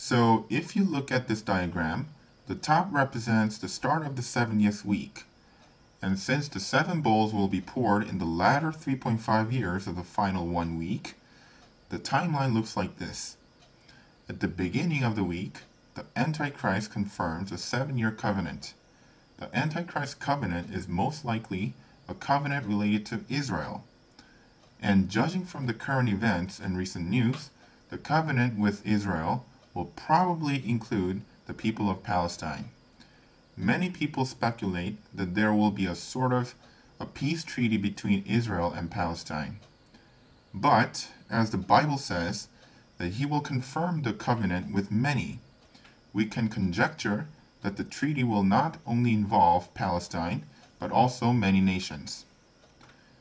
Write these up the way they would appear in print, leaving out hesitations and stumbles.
So if you look at this diagram, the top represents the start of the 70th week. And since the 7 bowls will be poured in the latter 3.5 years of the final 1 week, the timeline looks like this. At the beginning of the week, the Antichrist confirms a 7-year covenant. The Antichrist covenant is most likely a covenant related to Israel. And judging from the current events and recent news, the covenant with Israel will probably include the people of Palestine. Many people speculate that there will be a sort of a peace treaty between Israel and Palestine. But, as the Bible says, that he will confirm the covenant with many, we can conjecture that the treaty will not only involve Palestine, but also many nations.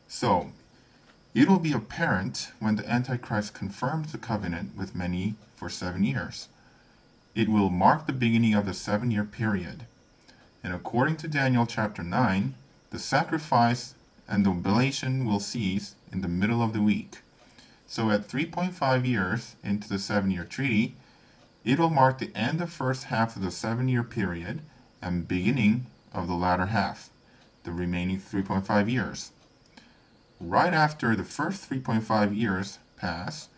So, it will be apparent when the Antichrist confirms the covenant with many for 7 years. It will mark the beginning of the 7-year period. And according to Daniel chapter 9, the sacrifice and the oblation will cease in the middle of the week. So at 3.5 years into the 7-year treaty, it will mark the end of the first half of the 7-year period and beginning of the latter half, the remaining 3.5 years. Right after the first 3.5 years pass,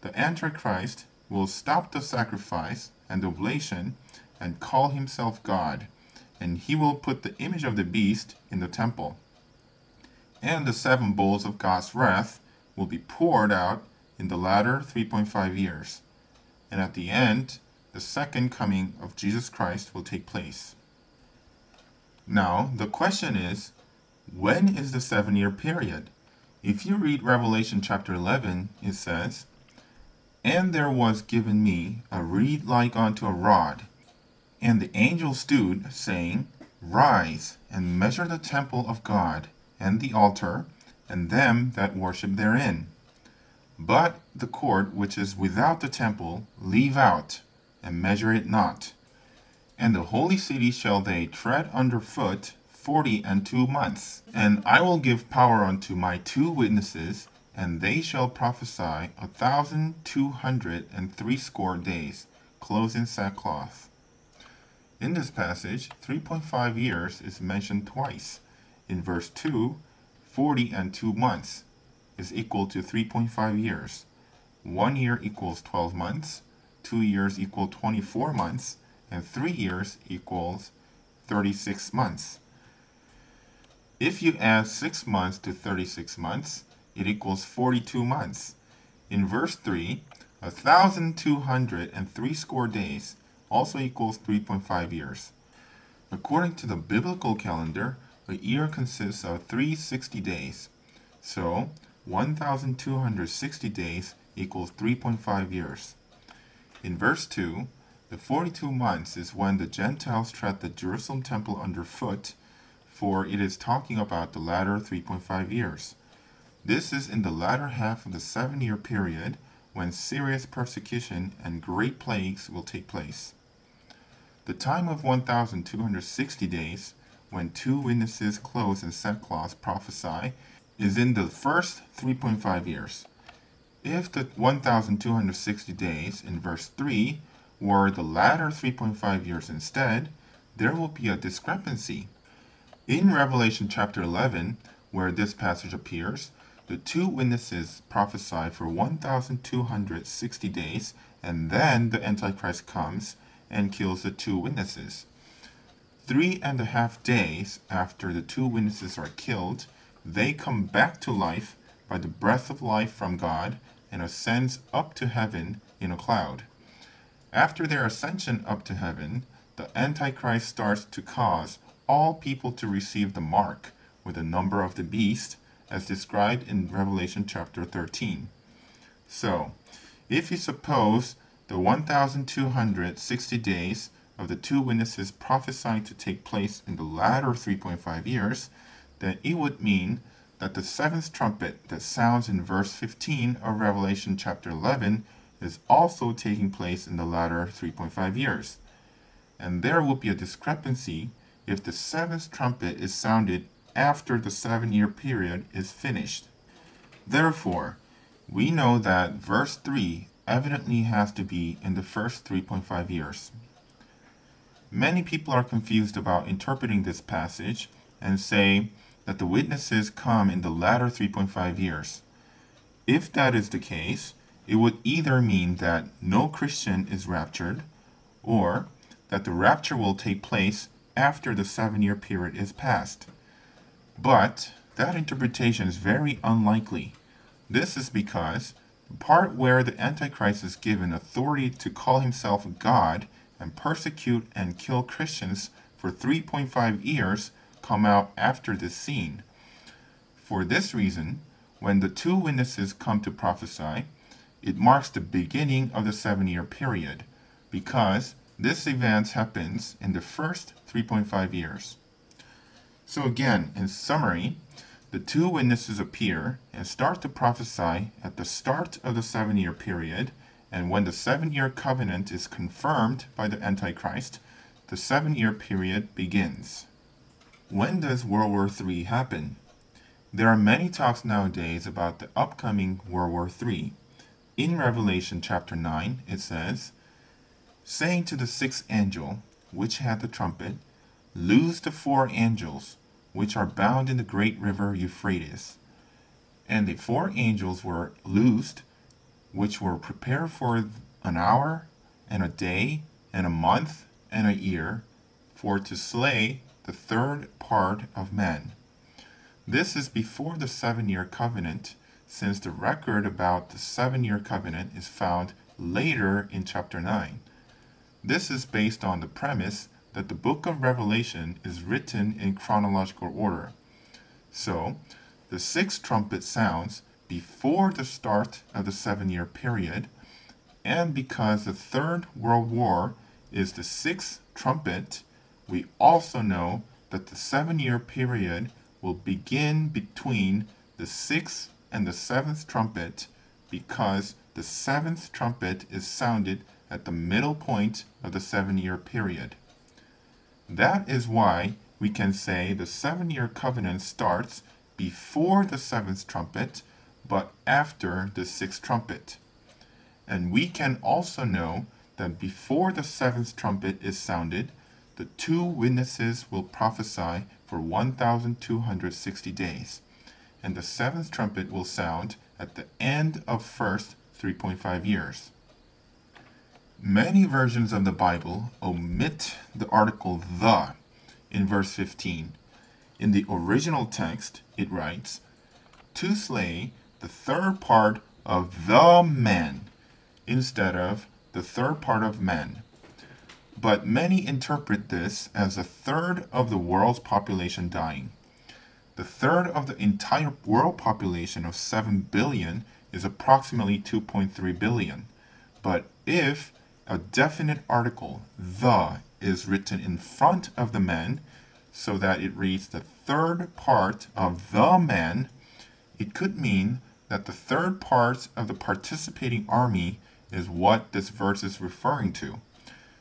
the Antichrist will stop the sacrifice and the oblation and call himself God, and he will put the image of the beast in the temple. And the 7 bowls of God's wrath will be poured out in the latter 3.5 years. And at the end, the second coming of Jesus Christ will take place. Now, the question is, when is the 7-year period? If you read Revelation chapter 11, it says, "And there was given me a reed like unto a rod, and the angel stood, saying, Rise, and measure the temple of God, and the altar, and them that worship therein. But the court which is without the temple leave out, and measure it not. And the holy city shall they tread under foot 42 months. And I will give power unto my 2 witnesses, and they shall prophesy 1,260 days, clothed in sackcloth." In this passage, 3.5 years is mentioned twice. In verse 2, 42 months is equal to 3.5 years. 1 year equals 12 months, 2 years equal 24 months, and 3 years equals 36 months. If you add 6 months to 36 months, it equals 42 months. In verse 3, 1,260 days also equals 3.5 years. According to the biblical calendar, a year consists of 360 days. So, 1,260 days equals 3.5 years. In verse 2, the 42 months is when the Gentiles tread the Jerusalem temple underfoot, for it is talking about the latter 3.5 years. This is in the latter half of the 7-year period when serious persecution and great plagues will take place. The time of 1,260 days, when 2 witnesses clothed in sackcloth prophesy, is in the first 3.5 years. If the 1,260 days in verse 3 were the latter 3.5 years instead, there will be a discrepancy. In Revelation chapter 11, where this passage appears, the 2 witnesses prophesy for 1,260 days, and then the Antichrist comes and kills the 2 witnesses. 3.5 days after the 2 witnesses are killed, they come back to life by the breath of life from God and ascends up to heaven in a cloud. After their ascension up to heaven, the Antichrist starts to cause all people to receive the mark with the number of the beast, as described in Revelation chapter 13. So, if you suppose the 1,260 days of the 2 witnesses prophesying to take place in the latter 3.5 years, then it would mean that the 7th trumpet that sounds in verse 15 of Revelation chapter 11 is also taking place in the latter 3.5 years. And there will be a discrepancy if the 7th trumpet is sounded after the 7-year period is finished. Therefore, we know that verse 3 evidently has to be in the first 3.5 years. Many people are confused about interpreting this passage and say that the witnesses come in the latter 3.5 years. If that is the case, it would either mean that no Christian is raptured, or that the rapture will take place after the 7-year period is passed. But that interpretation is very unlikely. This is because the part where the Antichrist is given authority to call himself God and persecute and kill Christians for 3.5 years come out after this scene. For this reason, when the two witnesses come to prophesy, it marks the beginning of the 7-year period, because this event happens in the first 3.5 years. So again, in summary, the two witnesses appear and start to prophesy at the start of the 7-year period, and when the 7-year covenant is confirmed by the Antichrist, the 7-year period begins. When does World War III happen? There are many talks nowadays about the upcoming World War III. In Revelation chapter 9, it says, saying to the sixth angel, which had the trumpet, loose the 4 angels, which are bound in the great river Euphrates. And the 4 angels were loosed, which were prepared for an hour, and a day, and a month, and a year, for to slay the 3rd part of men. This is before the 7-year covenant, since the record about the 7-year covenant is found later in chapter 9. This is based on the premise that the book of Revelation is written in chronological order. So, the 6th trumpet sounds before the start of the 7-year period, and because the 3rd World War is the 6th trumpet, we also know that the 7-year period will begin between the 6th and the 7th trumpet, because the 7th trumpet is sounded at the middle point of the 7-year period. That is why we can say the 7-year covenant starts before the 7th trumpet, but after the 6th trumpet. And we can also know that before the 7th trumpet is sounded, the two witnesses will prophesy for 1,260 days, and the 7th trumpet will sound at the end of first 3.5 years. Many versions of the Bible omit the article the in verse 15. In the original text, it writes, to slay the 3rd part of the men, instead of the 3rd part of men. But many interpret this as a 1/3 of the world's population dying. The 1/3 of the entire world population of 7 billion is approximately 2.3 billion. But if a definite article, the, is written in front of the men, so that it reads the 3rd part of the men, it could mean that the 3rd part of the participating army is what this verse is referring to.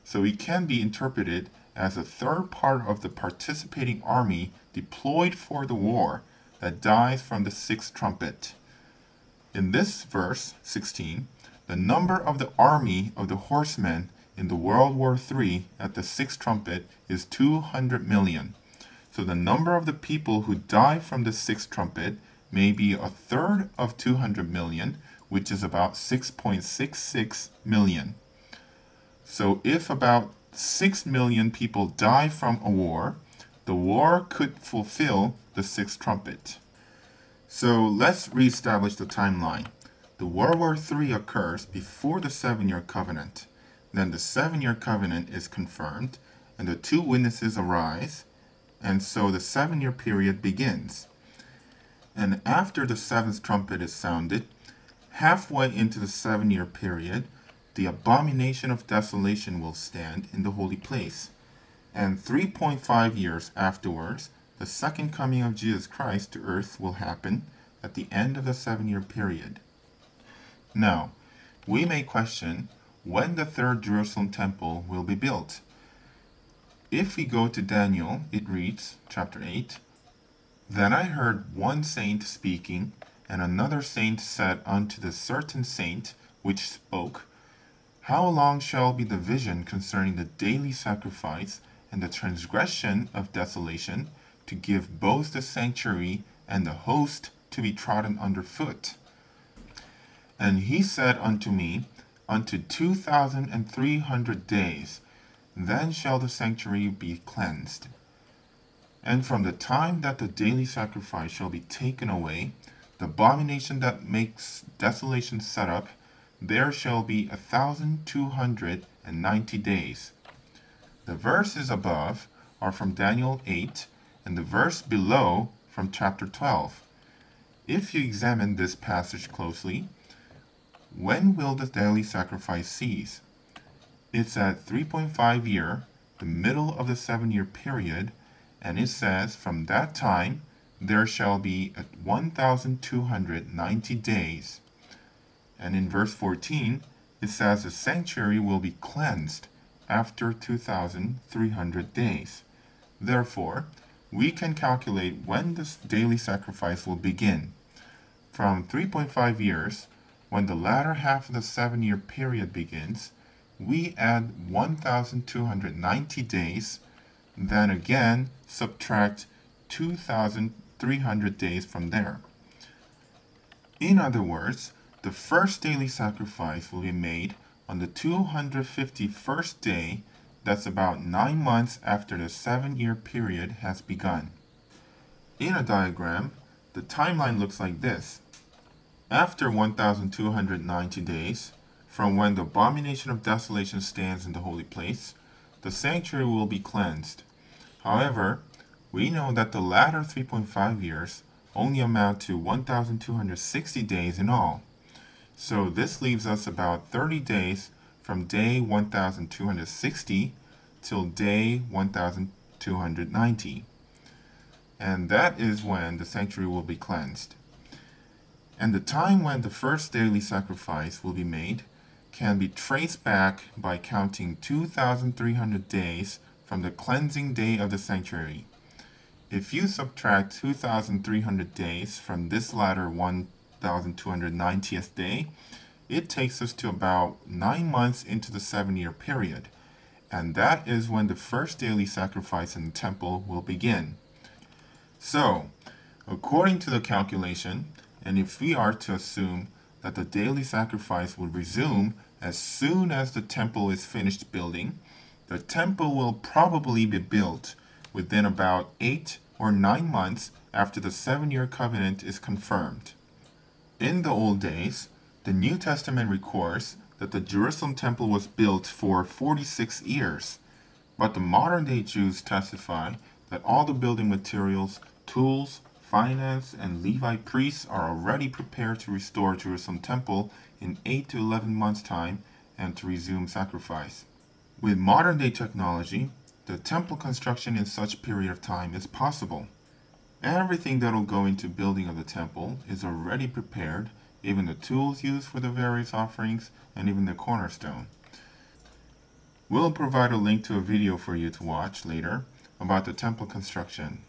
So it can be interpreted as a 3rd part of the participating army deployed for the war that dies from the 6th trumpet. In this verse, 16, the number of the army of the horsemen in the World War III at the 6th trumpet is 200 million. So the number of the people who die from the 6th trumpet may be 1/3 of 200 million, which is about 6.66 million. So if about 6 million people die from a war, the war could fulfill the 6th trumpet. So let's reestablish the timeline. The World War III occurs before the 7-year covenant. Then the 7-year covenant is confirmed, and the two witnesses arise, and so the 7-year period begins. And after the 7th trumpet is sounded, halfway into the 7-year period, the abomination of desolation will stand in the holy place. And 3.5 years afterwards, the second coming of Jesus Christ to earth will happen at the end of the 7-year period. Now, we may question when the 3rd Jerusalem temple will be built. If we go to Daniel, it reads, chapter 8, Then I heard one saint speaking, and another saint said unto the certain saint, which spoke, "How long shall be the vision concerning the daily sacrifice and the transgression of desolation, to give both the sanctuary and the host to be trodden under foot?" And he said unto me, "Unto 2,300 days, then shall the sanctuary be cleansed. And from the time that the daily sacrifice shall be taken away, the abomination that makes desolation set up, there shall be 1,290 days." The verses above are from Daniel 8, and the verse below from chapter 12. If you examine this passage closely, when will the daily sacrifice cease? It's at 3.5 year, the middle of the 7-year period, and it says, "From that time there shall be 1,290 days." And in verse 14, it says the sanctuary will be cleansed after 2,300 days. Therefore, we can calculate when this daily sacrifice will begin. From 3.5 years, when the latter half of the 7-year period begins, we add 1,290 days, then again subtract 2,300 days from there. In other words, the first daily sacrifice will be made on the 251st day, that's about 9 months after the 7-year period has begun. In a diagram, the timeline looks like this. After 1,290 days, from when the abomination of desolation stands in the holy place, the sanctuary will be cleansed. However, we know that the latter 3.5 years only amount to 1,260 days in all. So this leaves us about 30 days from day 1,260 till day 1,290. And that is when the sanctuary will be cleansed. And the time when the first daily sacrifice will be made can be traced back by counting 2,300 days from the cleansing day of the sanctuary. If you subtract 2,300 days from this latter 1,290th day, it takes us to about 9 months into the 7-year period, and that is when the first daily sacrifice in the temple will begin. So, according to the calculation, and if we are to assume that the daily sacrifice will resume as soon as the temple is finished building, the temple will probably be built within about 8 or 9 months after the 7-year covenant is confirmed. In the old days, the New Testament records that the Jerusalem temple was built for 46 years, but the modern-day Jews testify that all the building materials, tools, finance, and Levite priests are already prepared to restore Jerusalem temple in 8 to 11 months' time and to resume sacrifice. With modern-day technology, the temple construction in such period of time is possible. Everything that will go into building of the temple is already prepared, even the tools used for the various offerings and even the cornerstone. We'll provide a link to a video for you to watch later about the temple construction.